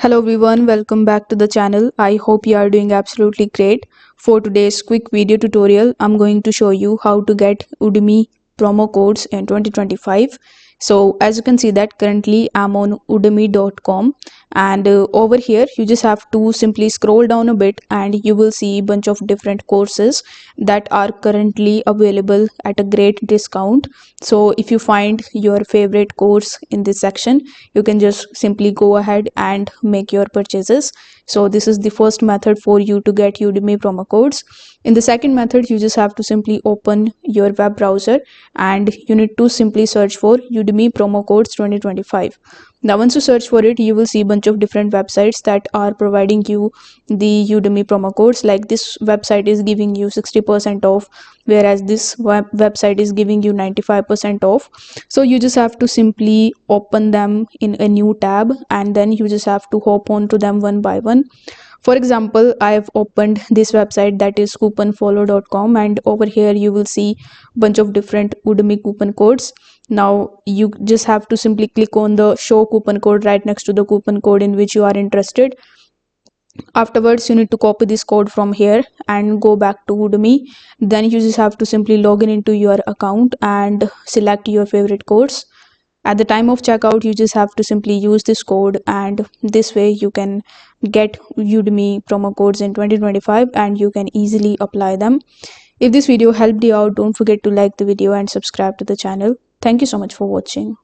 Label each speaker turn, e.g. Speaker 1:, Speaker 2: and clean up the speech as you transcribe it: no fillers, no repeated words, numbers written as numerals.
Speaker 1: Hello everyone, welcome back to the channel. I hope you are doing absolutely great. For today's quick video tutorial, I'm going to show you how to get Udemy promo codes in 2025. So as you can see that currently I'm on udemy.com, and over here you just have to simply scroll down a bit and you will see a bunch of different courses that are currently available at a great discount. So if you find your favorite course in this section, you can just simply go ahead and make your purchases. So this is the first method for you to get Udemy promo codes. In the second method, you just have to simply open your web browser and you need to simply search for Udemy promo codes 2025. Now once you search for it, you will see a bunch of different websites that are providing you the Udemy promo codes. Like this website is giving you 60% off, whereas this website is giving you 95% off. So you just have to simply open them in a new tab and then you just have to hop on to them one by one. For example, I've opened this website, that is couponfollow.com, and over here you will see a bunch of different Udemy coupon codes. Now you just have to simply click on the show coupon code right next to the coupon code in which you are interested. Afterwards, you need to copy this code from here and go back to Udemy. Then you just have to simply log in into your account and select your favorite course. At the time of checkout, you just have to simply use this code, and this way you can get Udemy promo codes in 2025 and you can easily apply them. If this video helped you out, don't forget to like the video and subscribe to the channel. Thank you so much for watching.